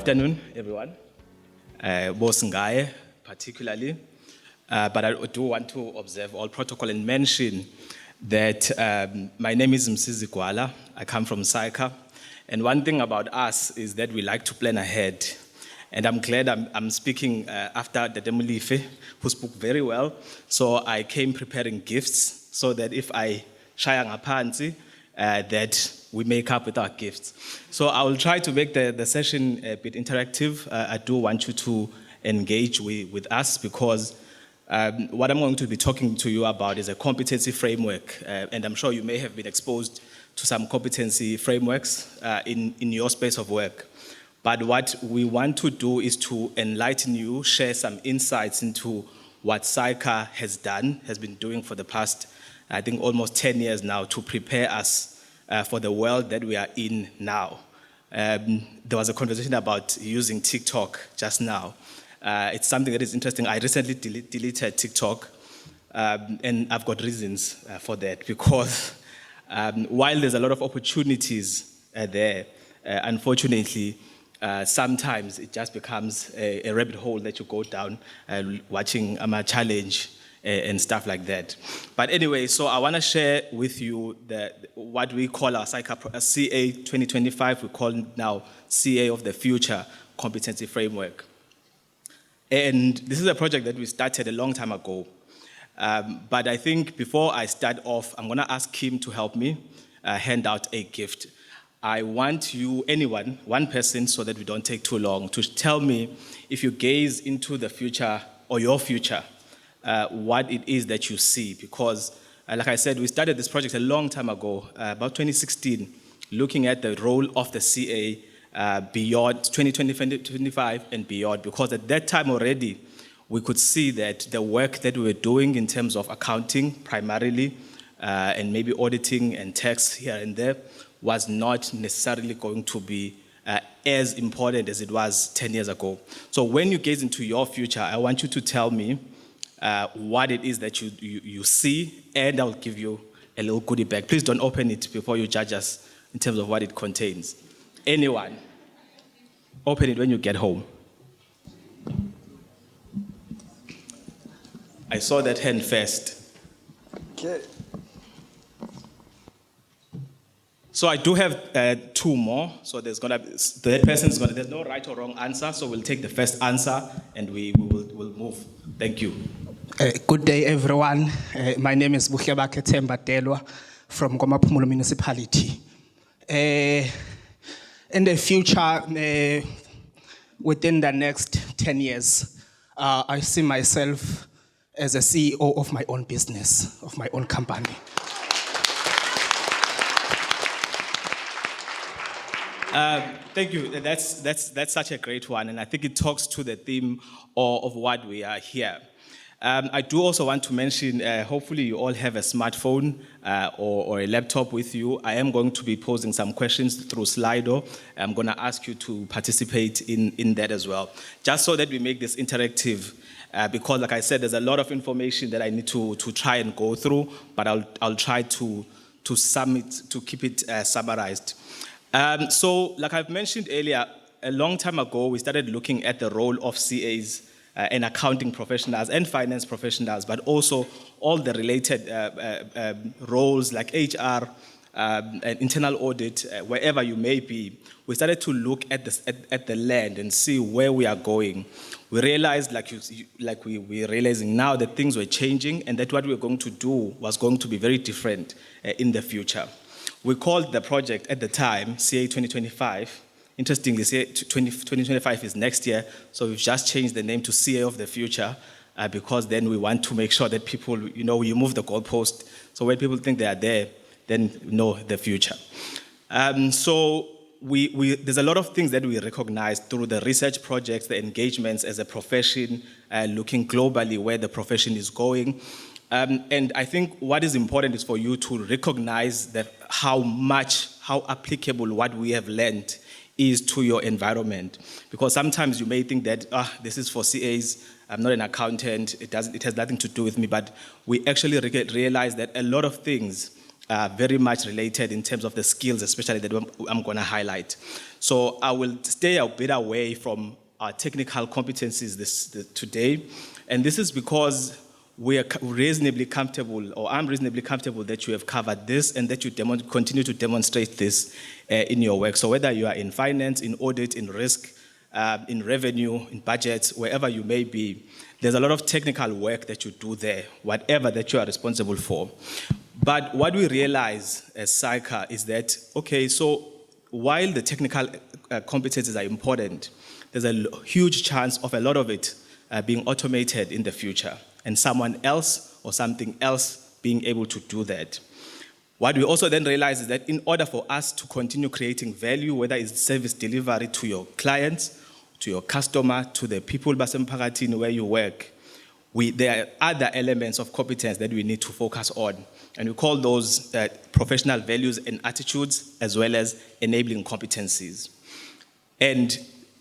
afternoon, everyone. Boss Ngaye, particularly. But I do want to observe all protocol and mention that my name is Msizi Gwala. I come from CIGFARO. And one thing about us is that we like to plan ahead. And I'm glad I'm speaking after the Demulife, who spoke very well. So I came preparing gifts so that if I shaya ngaphansi, that we make up with our gifts. So I will try to make the session a bit interactive. I do want you to engage with us because what I'm going to be talking to you about is a competency framework. And I'm sure you may have been exposed to some competency frameworks in your space of work. But what we want to do is to enlighten you, share some insights into what CIGFARO has been doing for the past, I think, almost 10 years now to prepare us for the world that we are in now. There was a conversation about using TikTok just now. It's something that is interesting. I recently deleted TikTok, and I've got reasons for that because while there's a lot of opportunities there, unfortunately, sometimes it just becomes a rabbit hole that you go down watching a challenge and stuff like that. But anyway, so I want to share with you what we call our CA 2025, we call now CA of the Future Competency Framework. And this is a project that we started a long time ago. But I think before I start off, I'm going to ask Kim to help me hand out a gift. I want you, anyone, one person, so that we don't take too long, to tell me if you gaze into the future or your future, what it is that you see. Because, like I said, we started this project a long time ago, about 2016, looking at the role of the CA beyond 2025 and beyond. Because at that time already, we could see that the work that we were doing in terms of accounting primarily, and maybe auditing and tax here and there, was not necessarily going to be as important as it was 10 years ago. So when you gaze into your future, I want you to tell me what it is that you see, and I'll give you a little goodie bag. Please don't open it before you judge us in terms of what it contains. Anyone, open it when you get home. I saw that hand first. Okay. So I do have two more. So there's no right or wrong answer. So we'll take the first answer and we'll move. Thank you. Good day, everyone. My name is Buhlebake Themba Delwa from Gwala Municipality. In the future, within the next 10 years, I see myself as a CEO of my own business, of my own company. Thank you. That's such a great one, and I think it talks to the theme of what we are here. I do also want to mention, hopefully you all have a smartphone or a laptop with you. I am going to be posing some questions through Slido. I'm going to ask you to participate in that as well, just so that we make this interactive. Because, like I said, there's a lot of information that I need to try and go through, but I'll try to keep it summarized. So, like I've mentioned earlier, a long time ago, we started looking at the role of CAs and accounting professionals and finance professionals, but also all the related roles like HR, and internal audit, wherever you may be. We started to look at the land and see where we are going. We realized, like we're realizing now, that things were changing and that what we were going to do was going to be very different in the future. We called the project at the time CA 2025. Interestingly, CA 2025 is next year, so we've just changed the name to CA of the Future because then we want to make sure that people, you move the goalpost, so when people think they are there, then know the future. So there's a lot of things that we recognize through the research projects, the engagements as a profession, looking globally where the profession is going. And I think what is important is for you to recognize that how applicable what we have learned is to your environment. Because sometimes you may think that, this is for CAs, I'm not an accountant, it has nothing to do with me, but we actually realize that a lot of things very much related in terms of the skills, especially that I'm going to highlight. So I will stay a bit away from our technical competencies today, and this is because we are reasonably comfortable, or I'm reasonably comfortable that you have covered this and that you continue to demonstrate this in your work. So whether you are in finance, in audit, in risk, in revenue, in budgets, wherever you may be, there's a lot of technical work that you do there, whatever that you are responsible for. But what we realize as CIGFARO is that, okay, so while the technical competencies are important, there's a huge chance of a lot of it being automated in the future, and someone else or something else being able to do that. What we also then realize is that in order for us to continue creating value, whether it's service delivery to your clients, to your customer, to the people basemphakathini where you work, there are other elements of competence that we need to focus on. And we call those professional values and attitudes, as well as enabling competencies. And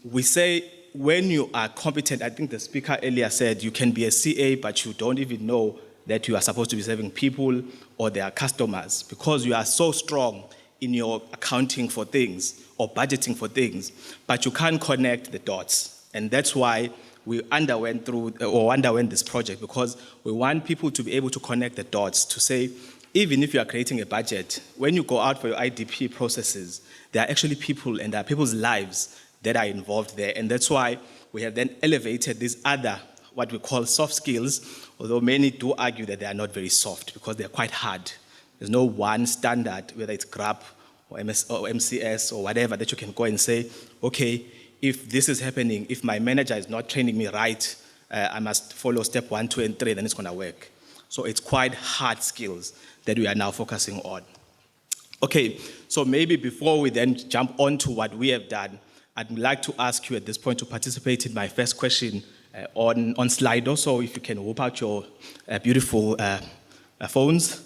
we say when you are competent, I think the speaker earlier said you can be a CA, but you don't even know that you are supposed to be serving people or their customers, because you are so strong in your accounting for things or budgeting for things, but you can't connect the dots. And that's why we underwent this project, because we want people to be able to connect the dots, to say, even if you are creating a budget, when you go out for your IDP processes, there are actually people and there are people's lives that are involved there. And that's why we have then elevated these other, what we call soft skills, although many do argue that they are not very soft because they're quite hard. There's no one standard, whether it's GRAP or MCS or whatever, that you can go and say, okay, if this is happening, if my manager is not training me right, I must follow step 1, 2, and 3, then it's going to work. So it's quite hard skills that we are now focusing on. Okay, so maybe before we then jump on to what we have done, I'd like to ask you at this point to participate in my first question on Slido. So if you can whip out your beautiful phones.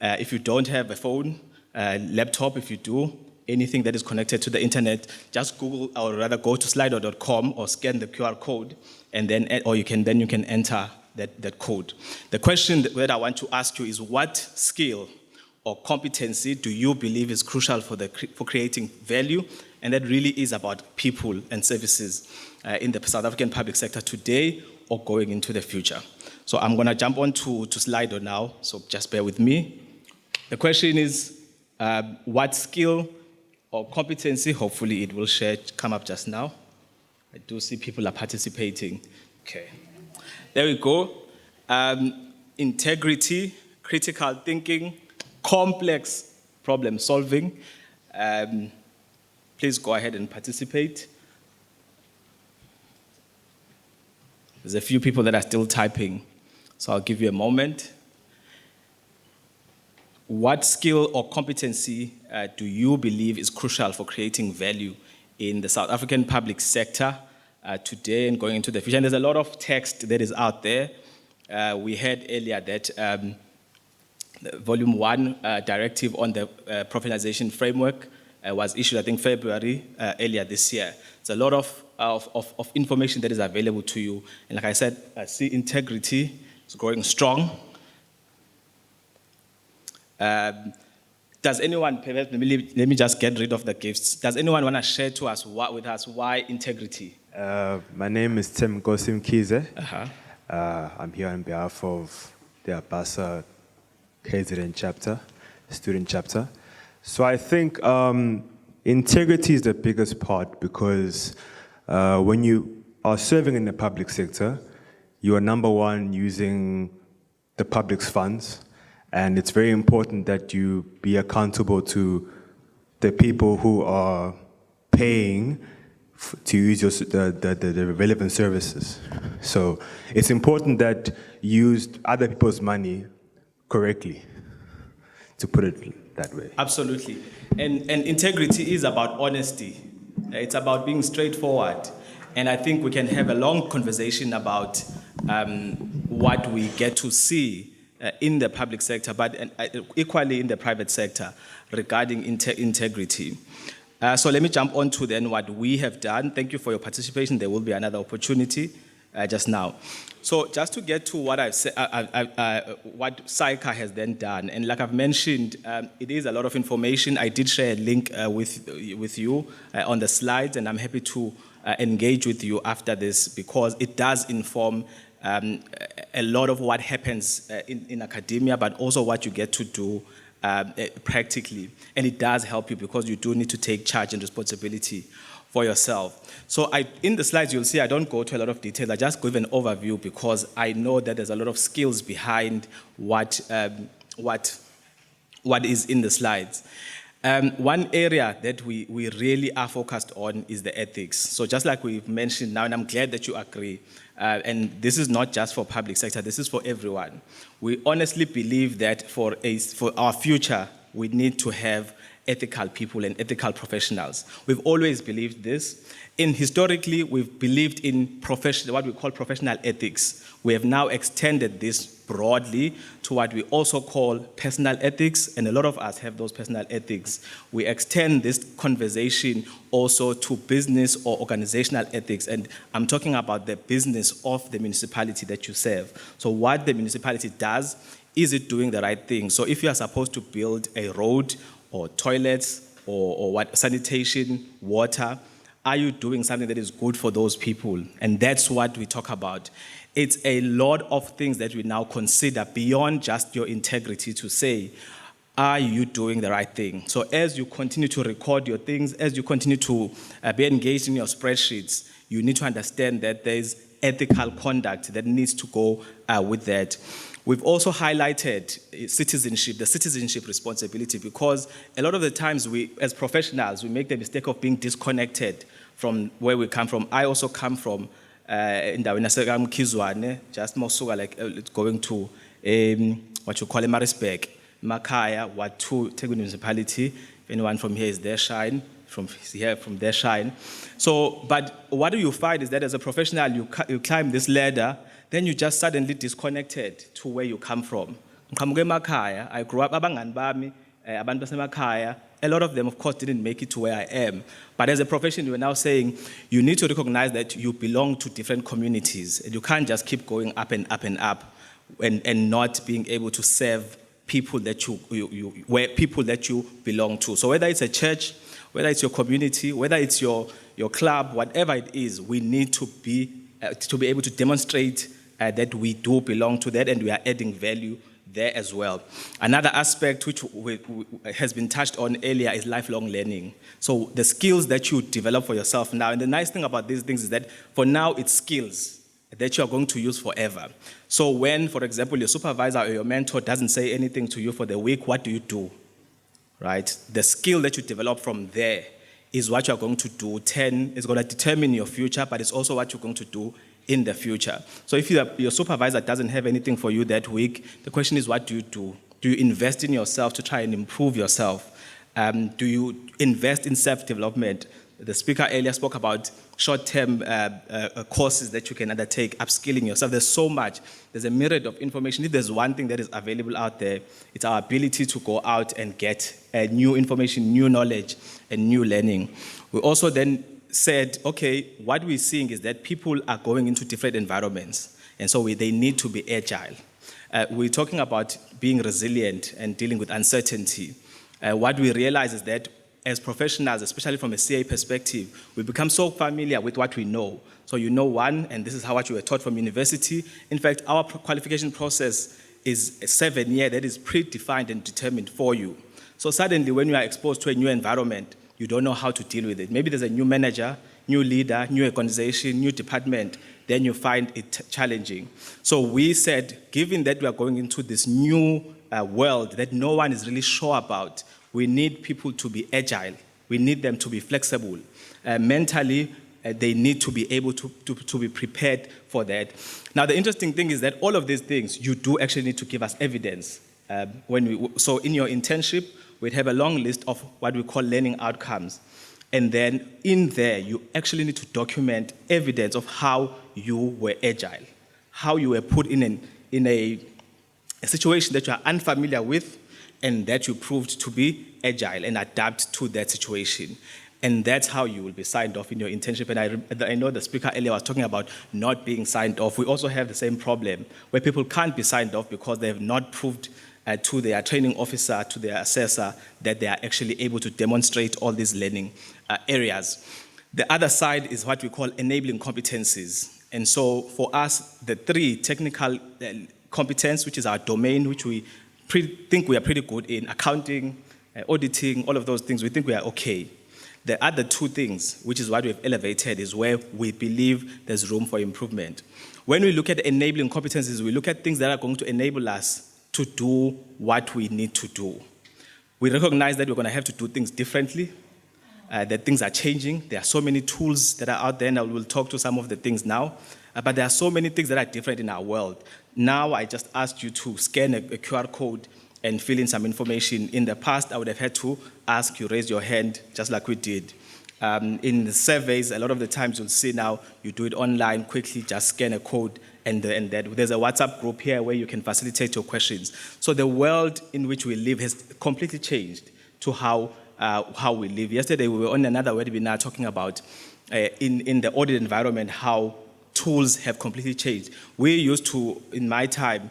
If you don't have a phone, laptop, if you do, anything that is connected to the internet, just Google, or rather go to slido.com or scan the QR code, and then, or you can enter that code. The question that I want to ask you is, what skill or competency do you believe is crucial for creating value? And that really is about people and services in the South African public sector today or going into the future. So I'm going to jump on to Slido now, so just bear with me. The question is, what skill or competency, hopefully it will come up just now. I do see people are participating. Okay, there we go. Integrity, critical thinking, complex problem solving. Please go ahead and participate. There's a few people that are still typing, so I'll give you a moment. What skill or competency do you believe is crucial for creating value in the South African public sector today and going into the future? And there's a lot of text that is out there. We heard earlier that Volume 1 directive on the professionalization framework was issued, I think, February earlier this year. It's a lot of information that is available to you. And like I said, I see integrity is growing strong. Does anyone, let me just get rid of the gifts. Does anyone want to share with us why integrity? My name is Tim Gosim Kize. I'm here on behalf of the Abasa KZN chapter, student chapter. So I think integrity is the biggest part, because when you are serving in the public sector, you are number one using the public's funds. And it's very important that you be accountable to the people who are paying to use the relevant services. So it's important that you use other people's money correctly, to put it that way. Absolutely. And integrity is about honesty. It's about being straightforward. And I think we can have a long conversation about what we get to see in the public sector, but equally in the private sector regarding integrity. So let me jump on to then what we have done. Thank you for your participation. There will be another opportunity just now. So just to get to what I've said, what CIGFARO has then done, and like I've mentioned, it is a lot of information. I did share a link with you on the slides, and I'm happy to engage with you after this because it does inform a lot of what happens in academia, but also what you get to do practically. And it does help you because you do need to take charge and responsibility for yourself. So in the slides, you'll see I don't go to a lot of detail. I just give an overview because I know that there's a lot of skills behind what is in the slides. One area that we really are focused on is the ethics. So just like we've mentioned now, and I'm glad that you agree, and this is not just for public sector, this is for everyone. We honestly believe that for our future, we need to have ethical people and ethical professionals. We've always believed this. Historically, we've believed in what we call professional ethics. We have now extended this broadly to what we also call personal ethics, and a lot of us have those personal ethics. We extend this conversation also to business or organizational ethics, and I'm talking about the business of the municipality that you serve. So what the municipality does, is it doing the right thing? So if you are supposed to build a road or toilets or what sanitation, water, are you doing something that is good for those people? And that's what we talk about. It's a lot of things that we now consider beyond just your integrity to say, are you doing the right thing? So as you continue to record your things, as you continue to be engaged in your spreadsheets, you need to understand that there's ethical conduct that needs to go with that. We've also highlighted citizenship, the citizenship responsibility, because a lot of the times we, as professionals, we make the mistake of being disconnected from where we come from. I also come from in Kizwane, just more so like going to what you call Marisburg, Makaya, Watu, Tegui municipality. If anyone from here is there, shine. From there, shine. So, but what do you find is that as a professional, you climb this ladder, then you just suddenly disconnected to where you come from. I grew up, a lot of them, of course, didn't make it to where I am. But as a profession, you are now saying you need to recognize that you belong to different communities. And you can't just keep going up and up and up and not being able to serve people that people that you belong to. So whether it's a church, whether it's your community, whether it's your club, whatever it is, we need to be able to demonstrate that we do belong to that and we are adding value there as well. Another aspect which has been touched on earlier is lifelong learning. So the skills that you develop for yourself now, and the nice thing about these things is that for now it's skills that you are going to use forever. So when, for example, your supervisor or your mentor doesn't say anything to you for the week, what do? Right? The skill that you develop from there is what you're going to do. Is going to determine your future, but it's also what you're going to do in the future. So if your supervisor doesn't have anything for you that week, the question is, what do? Do you invest in yourself to try and improve yourself? Do you invest in self-development? The speaker earlier spoke about short-term courses that you can undertake, upskilling yourself. There's so much. There's a myriad of information. If there's one thing that is available out there, it's our ability to go out and get new information, new knowledge, and new learning. We also then said, okay, what we're seeing is that people are going into different environments, and so they need to be agile. We're talking about being resilient and dealing with uncertainty. What we realize is that as professionals, especially from a CA perspective, we become so familiar with what we know. So you know one, and this is how what you were taught from university. In fact, our qualification process is a 7-year that is predefined and determined for you. So suddenly, when you are exposed to a new environment, you don't know how to deal with it. Maybe there's a new manager, new leader, new organization, new department, then you find it challenging. So we said, given that we are going into this new world that no one is really sure about, we need people to be agile. We need them to be flexible. Mentally, they need to be able to be prepared for that. Now, the interesting thing is that all of these things, you do actually need to give us evidence. So in your internship, we'd have a long list of what we call learning outcomes. And then in there, you actually need to document evidence of how you were agile, how you were put in a situation that you are unfamiliar with, and that you proved to be agile and adapt to that situation. And that's how you will be signed off in your internship. And I know the speaker earlier was talking about not being signed off. We also have the same problem where people can't be signed off because they have not proved to their training officer, to their assessor, that they are actually able to demonstrate all these learning areas. The other side is what we call enabling competencies. And so for us, the three technical competence, which is our domain, which we think we are pretty good in, accounting, auditing, all of those things, we think we are okay. The other two things, which is what we've elevated, is where we believe there's room for improvement. When we look at enabling competencies, we look at things that are going to enable us to do what we need to do. We recognize that we're going to have to do things differently, that things are changing. There are so many tools that are out there, and I will talk to some of the things now. But there are so many things that are different in our world. Now, I just asked you to scan a QR code and fill in some information. In the past, I would have had to ask you, raise your hand, just like we did. In the surveys, a lot of the times you'll see now, you do it online, quickly, just scan a code, and that. There's a WhatsApp group here where you can facilitate your questions. So the world in which we live has completely changed to how we live. Yesterday, we were on another webinar talking about, in the audit environment, how tools have completely changed. We used to, in my time,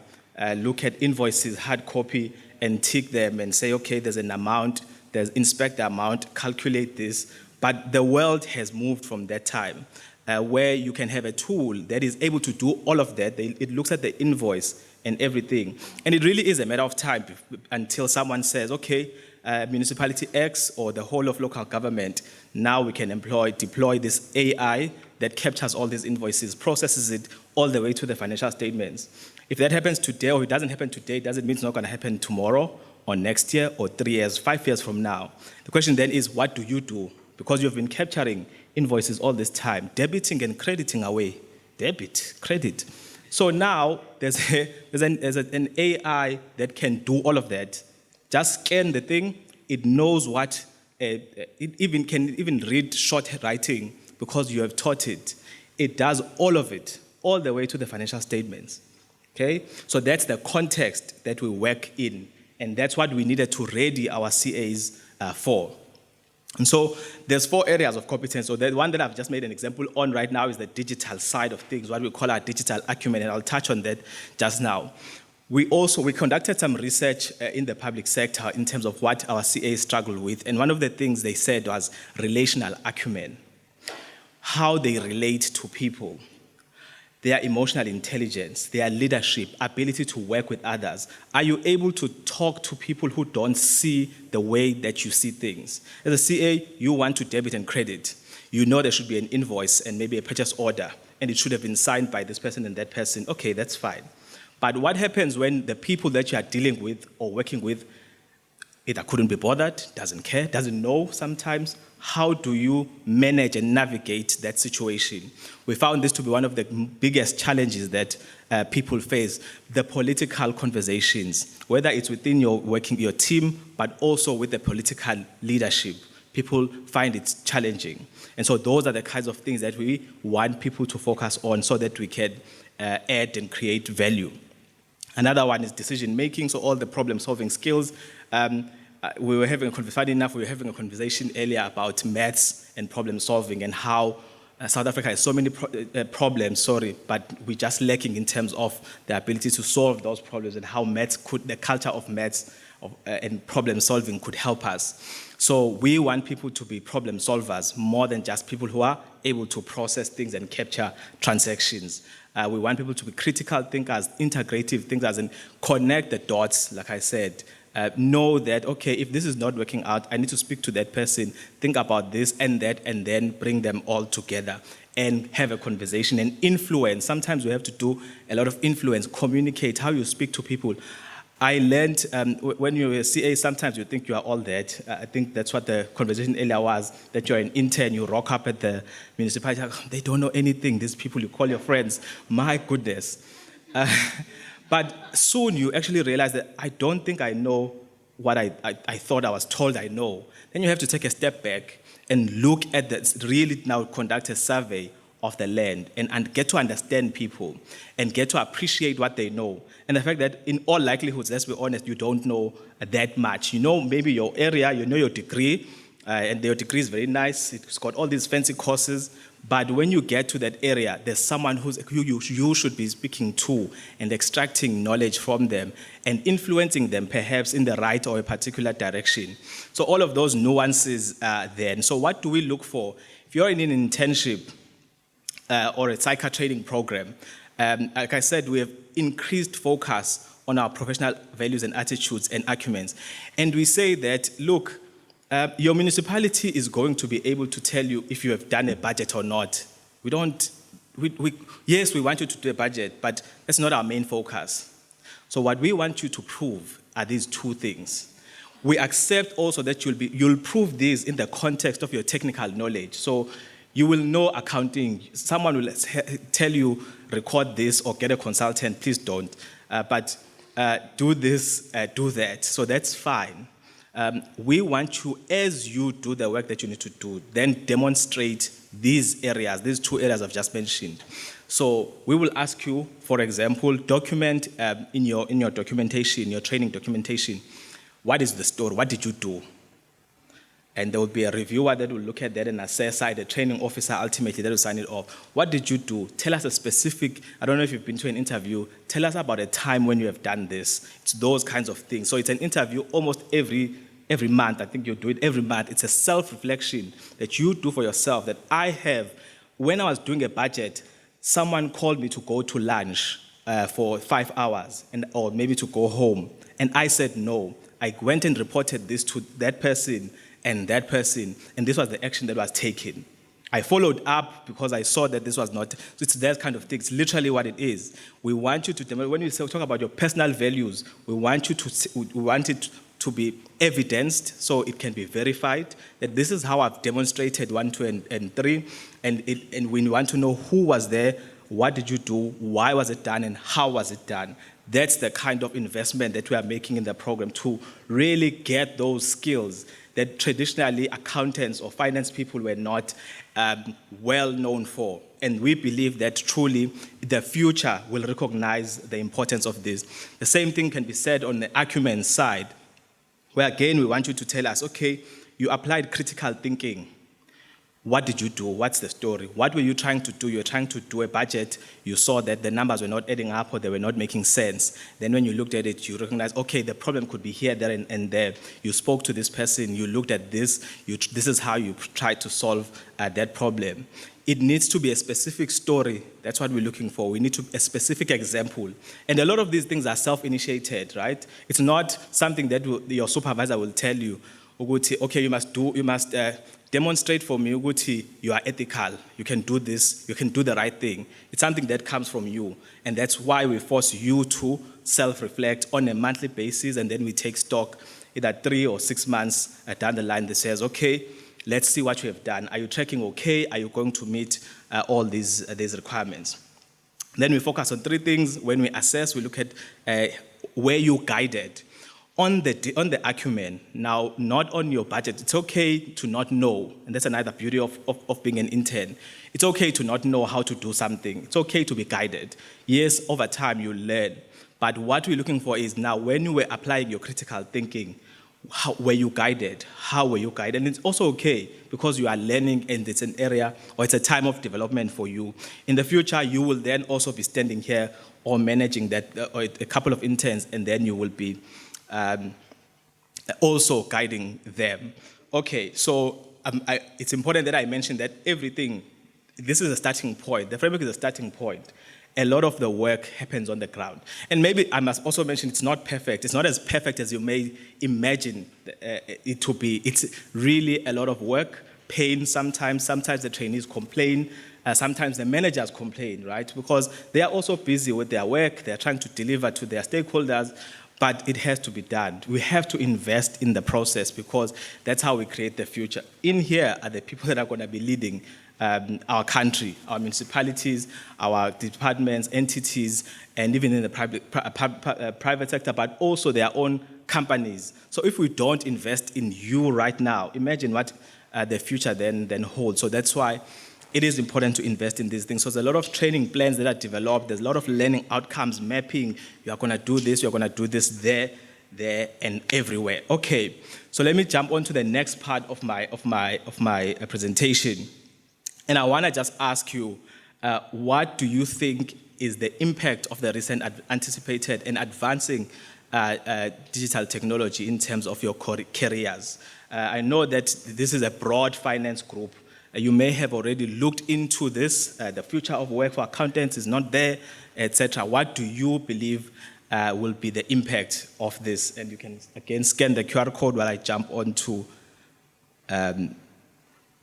look at invoices, hard copy, and tick them and say, okay, there's an amount, inspect the amount, calculate this. But the world has moved from that time, where you can have a tool that is able to do all of that. It looks at the invoice and everything. And it really is a matter of time until someone says, okay, municipality X or the whole of local government, now we can deploy this AI that captures all these invoices, processes it all the way to the financial statements. If that happens today or it doesn't happen today, it doesn't mean it's not going to happen tomorrow or next year or 3 years, 5 years from now. The question then is, what do you do? Because you've been capturing invoices all this time, debiting and crediting away. Debit, credit. So now there's an AI that can do all of that. Just scan the thing. It knows what, it can even read short writing because you have taught it. It does all of it, all the way to the financial statements. Okay? So that's the context that we work in, and that's what we needed to ready our CAs for. And so there's 4 areas of competence. So the one that I've just made an example on right now is the digital side of things, what we call our digital acumen, and I'll touch on that just now. We conducted some research in the public sector in terms of what our CAs struggle with, and one of the things they said was relational acumen, how they relate to people, their emotional intelligence, their leadership, ability to work with others. Are you able to talk to people who don't see the way that you see things? As a CA, you want to debit and credit. You know there should be an invoice and maybe a purchase order, and it should have been signed by this person and that person. Okay, that's fine. But what happens when the people that you are dealing with or working with either couldn't be bothered, doesn't care, doesn't know sometimes? How do you manage and navigate that situation? We found this to be one of the biggest challenges that people face, the political conversations, whether it's within your team, but also with the political leadership. People find it challenging. And so those are the kinds of things that we want people to focus on so that we can add and create value. Another one is decision making, so all the problem solving skills. We were having a conversation earlier about maths and problem solving and how South Africa has so many problems, but we're just lacking in terms of the ability to solve those problems and how the culture of maths and problem solving could help us. So we want people to be problem solvers more than just people who are able to process things and capture transactions. We want people to be critical thinkers, integrative thinkers, and connect the dots, like I said. Know that, okay, if this is not working out, I need to speak to that person, think about this and that, and then bring them all together and have a conversation and influence. Sometimes we have to do a lot of influence, communicate, how you speak to people. I learned when you're a CA, sometimes you think you are all that. I think that's what the conversation earlier was, that you're an intern, you rock up at the municipality, they don't know anything, these people you call your friends. My goodness. But soon you actually realize that I don't think I know what I thought I was told I know. Then you have to take a step back and look at this, really now conduct a survey of the land and get to understand people and get to appreciate what they know. And the fact that in all likelihoods, let's be honest, you don't know that much. You know maybe your area, you know your degree, and their degree is very nice. It's got all these fancy courses. But when you get to that area, there's someone who you should be speaking to and extracting knowledge from them and influencing them perhaps in the right or a particular direction. So all of those nuances then. So what do we look for? If you're in an internship or a psycho training program, like I said, we have increased focus on our professional values and attitudes and acumens. And we say that, look, your municipality is going to be able to tell you if you have done a budget or not. Yes, we want you to do a budget, but that's not our main focus. So what we want you to prove are these two things. We accept also that you'll prove this in the context of your technical knowledge. So you will know accounting. Someone will tell you, record this or get a consultant. Please don't. But do this, do that. So that's fine. We want you, as you do the work that you need to do, then demonstrate these areas, these two areas I've just mentioned. So we will ask you, for example, document in your documentation, your training documentation, what is the story? What did you do? And there will be a reviewer that will look at that and assess it, a training officer ultimately that will sign it off. What did you do? Tell us a specific, I don't know if you've been to an interview, tell us about a time when you have done this. It's those kinds of things. So it's an interview almost every month. I think you do it every month. It's a self-reflection that you do for yourself that I have. When I was doing a budget, someone called me to go to lunch for 5 hours or maybe to go home. And I said no. I went and reported this to that person, and this was the action that was taken. I followed up because I saw that this was not, it's that kind of thing. It's literally what it is. We want you to, when you talk about your personal values, we want it to be evidenced so it can be verified that this is how I've demonstrated 1, 2, and 3, and we want to know who was there, what did you do, why was it done, and how was it done. That's the kind of investment that we are making in the program to really get those skills that traditionally accountants or finance people were not well known for. And we believe that truly the future will recognize the importance of this. The same thing can be said on the acumen side, where again we want you to tell us, okay, you applied critical thinking. What did you do? What's the story? What were you trying to do? You were trying to do a budget. You saw that the numbers were not adding up or they were not making sense. Then when you looked at it, you recognized, okay, the problem could be here, there, and there. You spoke to this person. You looked at this. This is how you tried to solve that problem. It needs to be a specific story. That's what we're looking for. We need a specific example. And a lot of these things are self-initiated, right? It's not something that your supervisor will tell you, okay, you must demonstrate for me, Uguti, you are ethical, you can do this, you can do the right thing. It's something that comes from you. And that's why we force you to self-reflect on a monthly basis, and then we take stock either 3 or 6 months down the line that says, okay, let's see what you have done. Are you tracking okay? Are you going to meet all these requirements? Then we focus on 3 things. When we assess, we look at where you guided. On the acumen, now, not on your budget. It's okay to not know, and that's another beauty of being an intern. It's okay to not know how to do something. It's okay to be guided. Yes, over time you learn, but what we're looking for is now when you were applying your critical thinking, how were you guided? How were you guided? And it's also okay because you are learning and it's an area or it's a time of development for you. In the future, you will then also be standing here or managing that or a couple of interns, and then you will be also guiding them. Okay, so it's important that I mention that everything, this is a starting point. The framework is a starting point. A lot of the work happens on the ground. And maybe I must also mention it's not perfect. It's not as perfect as you may imagine it to be. It's really a lot of work, pain sometimes. Sometimes the trainees complain. Sometimes the managers complain, right? Because they are also busy with their work. They're trying to deliver to their stakeholders. But it has to be done. We have to invest in the process because that's how we create the future. In here are the people that are going to be leading our country, our municipalities, our departments, entities, and even in the private sector, but also their own companies. So if we don't invest in you right now, imagine what the future then holds. So that's why it is important to invest in these things. So there's a lot of training plans that are developed. There's a lot of learning outcomes mapping. You are going to do this. You're going to do this there. there and everywhere. Okay, so let me jump on to the next part of my presentation. And I want to just ask you, what do you think is the impact of the recent anticipated and advancing digital technology in terms of your careers? I know that this is a broad finance group. You may have already looked into this. The future of work for accountants is not there, etc. What do you believe will be the impact of this? And you can, again, scan the QR code while I jump onto the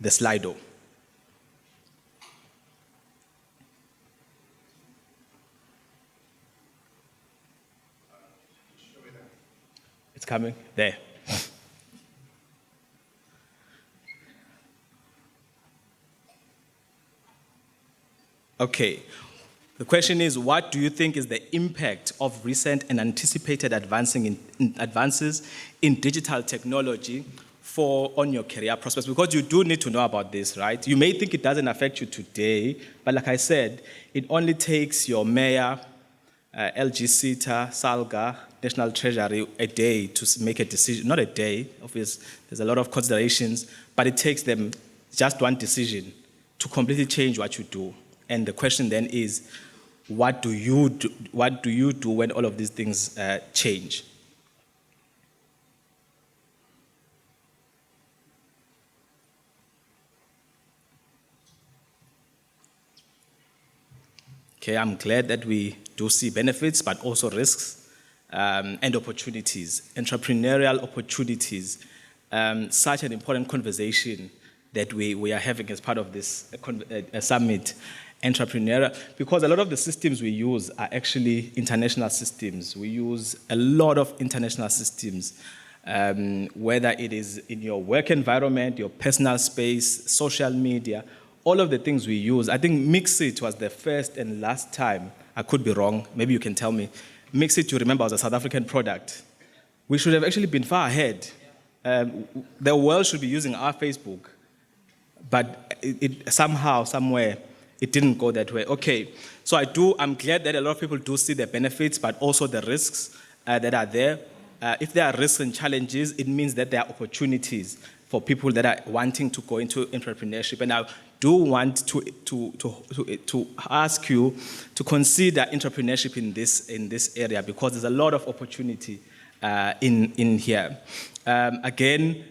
Slido. It's coming there. Okay. The question is, what do you think is the impact of recent and anticipated advances in digital technology on your career prospects? Because you do need to know about this, right? You may think it doesn't affect you today, but like I said, it only takes your mayor, LG SITA, SALGA, National Treasury a day to make a decision. Not a day, obviously, there's a lot of considerations, but it takes them just one decision to completely change what you do. And the question then is, what do you do when all of these things change? Okay, I'm glad that we do see benefits, but also risks and opportunities, entrepreneurial opportunities. Such an important conversation that we are having as part of this summit. Entrepreneurial, because a lot of the systems we use are actually international systems. We use a lot of international systems, whether it is in your work environment, your personal space, social media, all of the things we use. I think Msizi was the first and last time, I could be wrong, maybe you can tell me, Msizi, you remember, was a South African product. We should have actually been far ahead. The world should be using our Facebook, but it somehow, somewhere, it didn't go that way. Okay, so I'm glad that a lot of people do see the benefits, but also the risks that are there. If there are risks and challenges, it means that there are opportunities for people that are wanting to go into entrepreneurship. And I do want to ask you to consider entrepreneurship in this area, because there's a lot of opportunity in here. Again,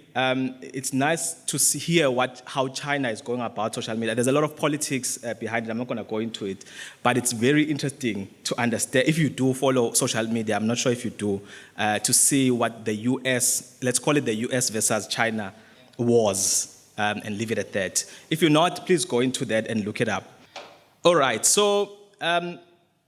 it's nice to hear how China is going about social media. There's a lot of politics behind it. I'm not going to go into it, but it's very interesting to understand. If you do follow social media, I'm not sure if you do, to see what the US, let's call it the US versus China was, and leave it at that. If you're not, please go into that and look it up. All right, so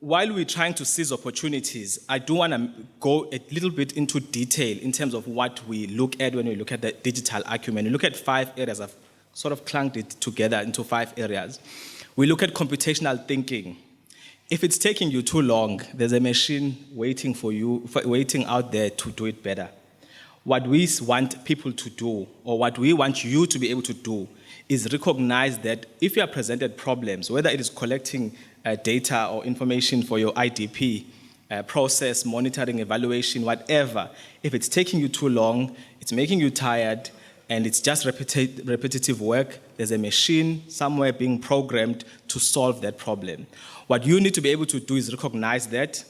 while we're trying to seize opportunities, I do want to go a little bit into detail in terms of what we look at when we look at the digital acumen. We look at 5 areas. I've sort of clunked it together into 5 areas. We look at computational thinking. If it's taking you too long, there's a machine waiting for you, waiting out there to do it better. What we want people to do, or what we want you to be able to do, is recognize that if you are presented problems, whether it is collecting data or information for your IDP, process, monitoring, evaluation, whatever, if it's taking you too long, it's making you tired, and it's just repetitive work, there's a machine somewhere being programmed to solve that problem. What you need to be able to do is recognize that,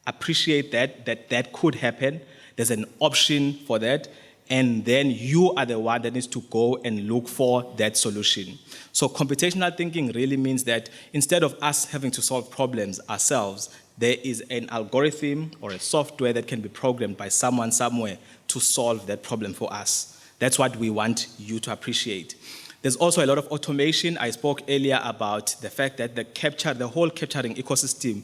appreciate that could happen, there's an option for that, and then you are the one that needs to go and look for that solution. So computational thinking really means that instead of us having to solve problems ourselves, there is an algorithm or a software that can be programmed by someone somewhere to solve that problem for us. That's what we want you to appreciate. There's also a lot of automation. I spoke earlier about the fact that the whole capturing ecosystem,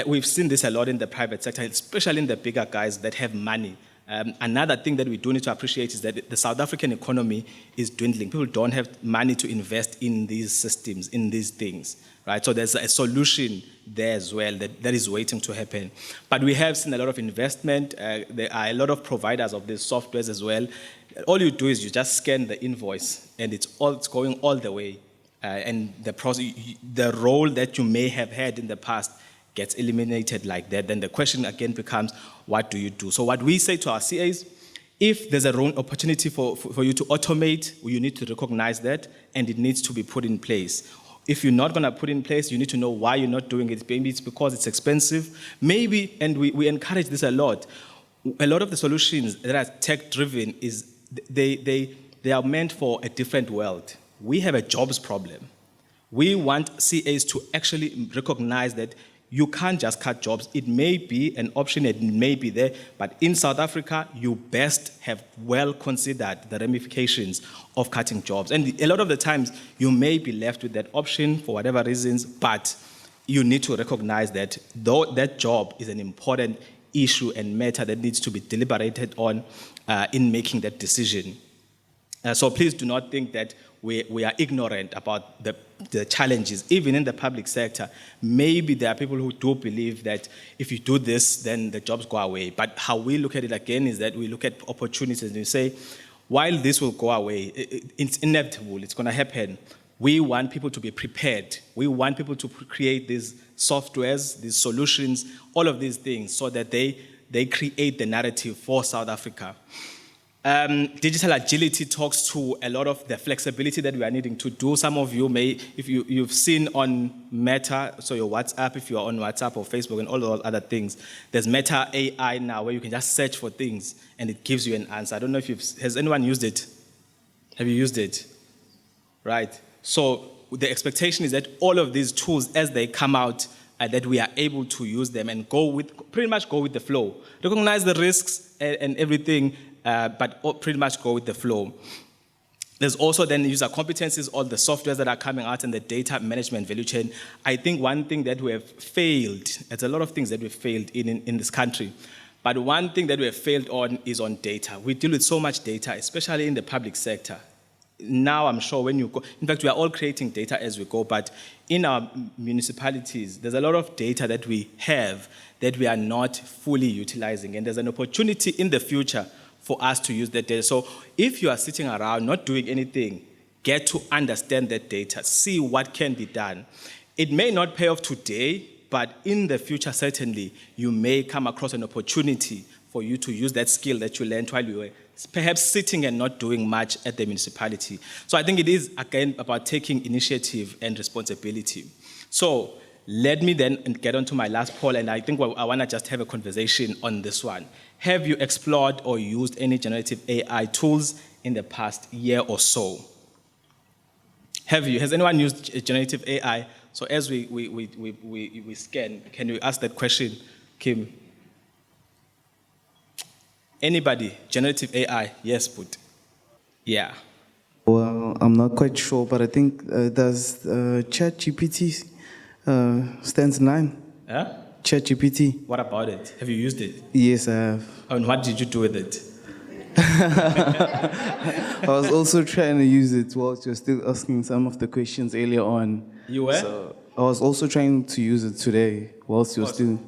we've seen this a lot in the private sector, especially in the bigger guys that have money. Another thing that we do need to appreciate is that the South African economy is dwindling. People don't have money to invest in these systems, in these things, right? So there's a solution there as well that is waiting to happen. But we have seen a lot of investment. There are a lot of providers of these softwares as well. All you do is you just scan the invoice, and it's going all the way. And the role that you may have had in the past gets eliminated like that, then the question again becomes, what do you do? So what we say to our CAs, if there's a wrong opportunity for you to automate, you need to recognize that, and it needs to be put in place. If you're not going to put in place, you need to know why you're not doing it. Maybe it's because it's expensive. Maybe, and we encourage this a lot of the solutions that are tech-driven is they are meant for a different world. We have a jobs problem. We want CAs to actually recognize that you can't just cut jobs. It may be an option, it may be there, but in South Africa, you best have well considered the ramifications of cutting jobs. And a lot of the times, you may be left with that option for whatever reasons, but you need to recognize that though that job is an important issue and matter that needs to be deliberated on in making that decision. So please do not think that we are ignorant about the challenges, even in the public sector. Maybe there are people who do believe that if you do this, then the jobs go away. But how we look at it again is that we look at opportunities and we say, while this will go away, it's inevitable, it's going to happen. We want people to be prepared. We want people to create these softwares, these solutions, all of these things, so that they create the narrative for South Africa. Digital agility talks to a lot of the flexibility that we are needing to do. Some of you may, if you've seen on Meta, so your WhatsApp, if you are on WhatsApp or Facebook and all those other things, there's Meta AI now where you can just search for things and it gives you an answer. I don't know if has anyone used it? Have you used it? Right. So the expectation is that all of these tools, as they come out, that we are able to use them and pretty much go with the flow. Recognize the risks and everything, but pretty much go with the flow. There's also then user competencies, all the softwares that are coming out in the data management value chain. I think one thing that we have failed, there's a lot of things that we've failed in this country, but one thing that we have failed on is on data. We deal with so much data, especially in the public sector. Now I'm sure when you go, in fact, we are all creating data as we go, but in our municipalities, there's a lot of data that we have that we are not fully utilizing, and there's an opportunity in the future for us to use that data. So if you are sitting around not doing anything, get to understand that data, see what can be done. It may not pay off today, but in the future, certainly, you may come across an opportunity for you to use that skill that you learned while you were perhaps sitting and not doing much at the municipality. So I think it is, again, about taking initiative and responsibility. So let me then get on to my last poll, and I think I want to just have a conversation on this one. Have you explored or used any generative AI tools in the past year or so? Have you? Has anyone used generative AI? So as we scan, can you ask that question, Kim? Anybody? Generative AI? Yes, put. Yeah. Well, I'm not quite sure, but I think does ChatGPT stands in line? Huh? ChatGPT. What about it? Have you used it? Yes, I have. And what did you do with it? I was also trying to use it whilst you're still asking some of the questions earlier on. You were? So I was also trying to use it today whilst you're still,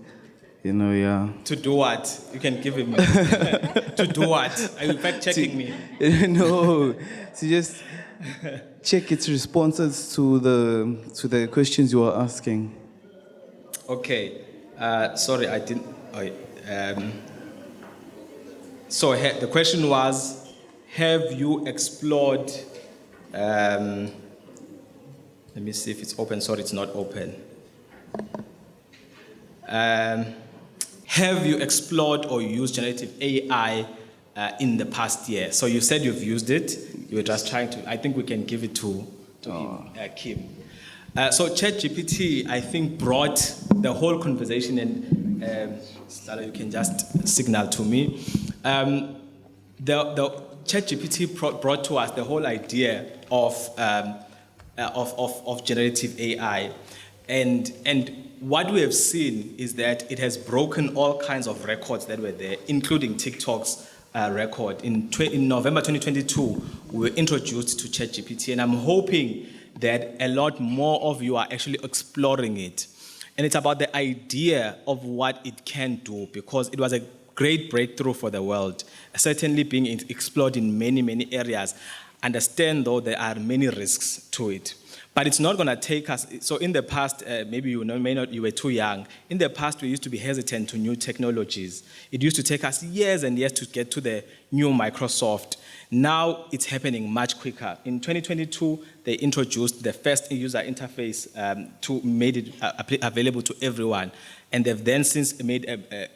yeah. To do what? You can give him. To do what? Are you fact checking me? No, to just check its responses to the questions you were asking. Okay. Sorry, I didn't. So the question was, have you explored? Let me see if it's open. Sorry, it's not open. Have you explored or used generative AI in the past year? So you said you've used it. You were just trying to. I think we can give it to Kim. So ChatGPT, I think, brought the whole conversation, and Stella, you can just signal to me. The ChatGPT brought to us the whole idea of generative AI, and what we have seen is that it has broken all kinds of records that were there, including TikTok's record. In November 2022, we were introduced to ChatGPT, and I'm hoping that a lot more of you are actually exploring it. And it's about the idea of what it can do, because it was a great breakthrough for the world, certainly being explored in many, many areas. Understand, though, there are many risks to it. But it's not going to take us. So in the past, maybe you were too young. In the past, we used to be hesitant to new technologies. It used to take us years and years to get to the new Microsoft. Now it's happening much quicker. In 2022, they introduced the first user interface made it available to everyone. And they've then since made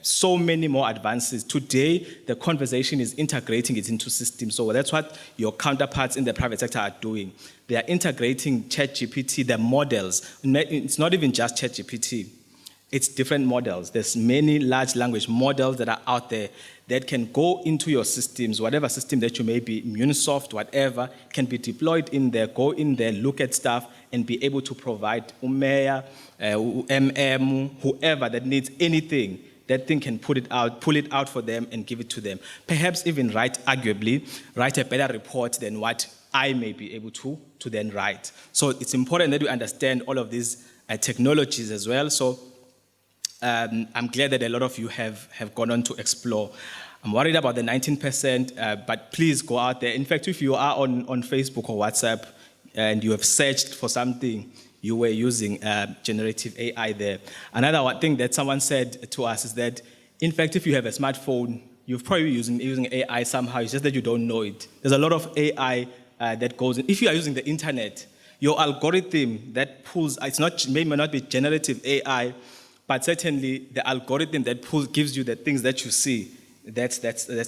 so many more advances. Today, the conversation is integrating it into systems. So that's what your counterparts in the private sector are doing. They are integrating ChatGPT, the models. It's not even just ChatGPT. It's different models. There's many large language models that are out there that can go into your systems, whatever system that you may be, MuneSoft, whatever, can be deployed in there, go in there, look at stuff, and be able to provide mayor, whoever that needs anything, that thing can pull it out for them and give it to them. Perhaps even arguably write a better report than what I may be able to then write. So it's important that we understand all of these technologies as well. So I'm glad that a lot of you have gone on to explore. I'm worried about the 19%, but please go out there. In fact, if you are on Facebook or WhatsApp and you have searched for something, you were using generative AI there. Another thing that someone said to us is that, in fact, if you have a smartphone, you're probably using AI somehow. It's just that you don't know it. There's a lot of AI that goes in. If you are using the internet, your algorithm that pulls, may not be generative AI, but certainly the algorithm that gives you the things that you see, that's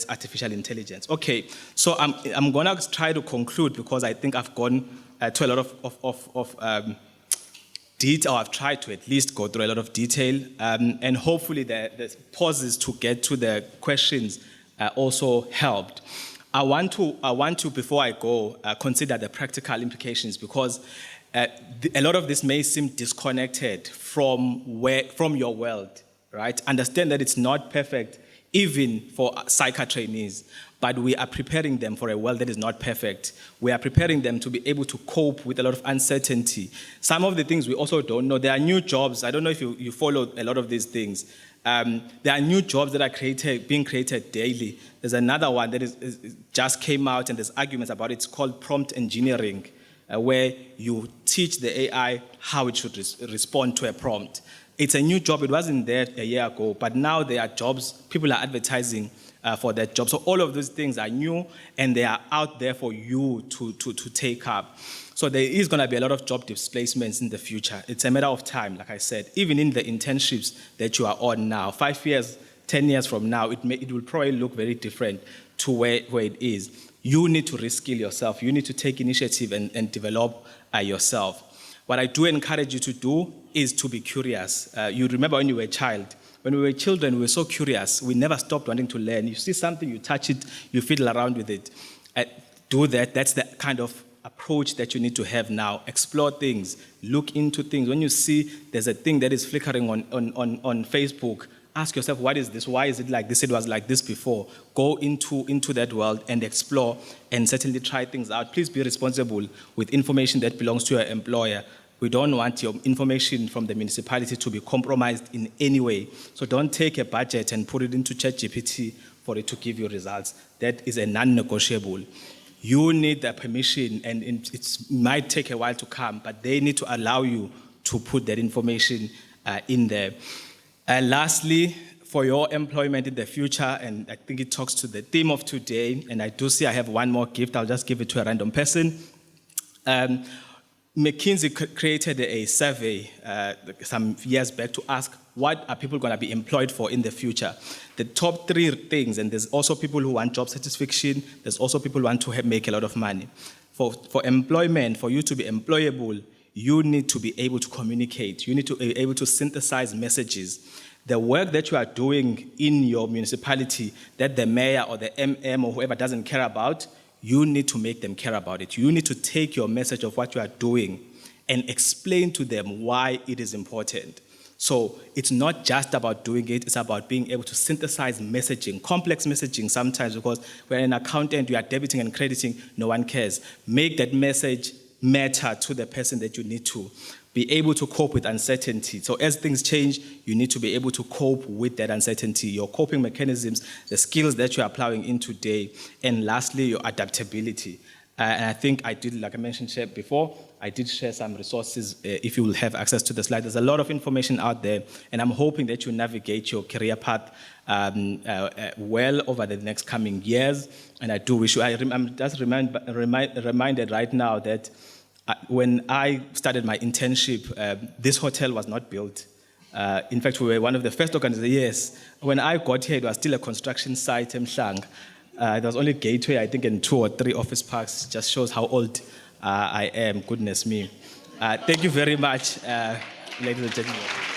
artificial intelligence. Okay, so I'm gonna try to conclude because I think I've gone to a lot of detail. I've tried to at least go through a lot of detail, and hopefully the pauses to get to the questions also helped. I want to before I go consider the practical implications because a lot of this may seem disconnected from your world, right? Understand that it's not perfect, even for psycha trainees, but we are preparing them for a world that is not perfect. We are preparing them to be able to cope with a lot of uncertainty. Some of the things we also don't know. There are new jobs. I don't know if you follow a lot of these things. There are new jobs that are being created daily. There's another one that just came out, and there's arguments about it. It's called prompt engineering, where you teach the AI how it should respond to a prompt. It's a new job. It wasn't there a year ago, but now there are jobs. People are advertising for that job. So all of those things are new, and they are out there for you to take up. So there is going to be a lot of job displacements in the future. It's a matter of time, like I said. Even in the internships that you are on now, 5 years, 10 years from now, it will probably look very different to where it is. You need to reskill yourself. You need to take initiative and develop yourself. What I do encourage you to do is to be curious. You remember when you were a child. When we were children, we were so curious. We never stopped wanting to learn. You see something, you touch it, you fiddle around with it. Do that. That's the kind of approach that you need to have now. Explore things. Look into things. When you see there's a thing that is flickering on Facebook, ask yourself, what is this? Why is it like this? It was like this before. Go into that world and explore and certainly try things out. Please be responsible with information that belongs to your employer. We don't want your information from the municipality to be compromised in any way. So don't take a budget and put it into ChatGPT for it to give you results. That is a non-negotiable. You need the permission, and it might take a while to come, but they need to allow you to put that information in there. Lastly, for your employment in the future, and I think it talks to the theme of today, and I do see I have one more gift. I'll just give it to a random person. McKinsey created a survey some years back to ask what are people going to be employed for in the future. The top 3 things, and there's also people who want job satisfaction, there's also people who want to make a lot of money. For employment, for you to be employable, you need to be able to communicate. You need to be able to synthesize messages. The work that you are doing in your municipality that the mayor or the MM or whoever doesn't care about, you need to make them care about it. You need to take your message of what you are doing and explain to them why it is important. So it's not just about doing it, it's about being able to synthesize messaging, complex messaging sometimes, because when an accountant, you are debiting and crediting, no one cares. Make that message matter to the person that you need to. Be able to cope with uncertainty. So as things change, you need to be able to cope with that uncertainty, your coping mechanisms, the skills that you're applying in today, and lastly, your adaptability. And I think I did, like I mentioned before, I did share some resources. If you will have access to the slide, there's a lot of information out there, and I'm hoping that you navigate your career path well over the next coming years. And I do wish you, I'm just reminded right now that when I started my internship, this hotel was not built. In fact, we were one of the first organizations. Yes, when I got here, it was still a construction site in Mhlang. There was only Gateway, I think, and 2 or 3 office parks. Just shows how old I am, goodness me. Thank you very much, ladies and gentlemen.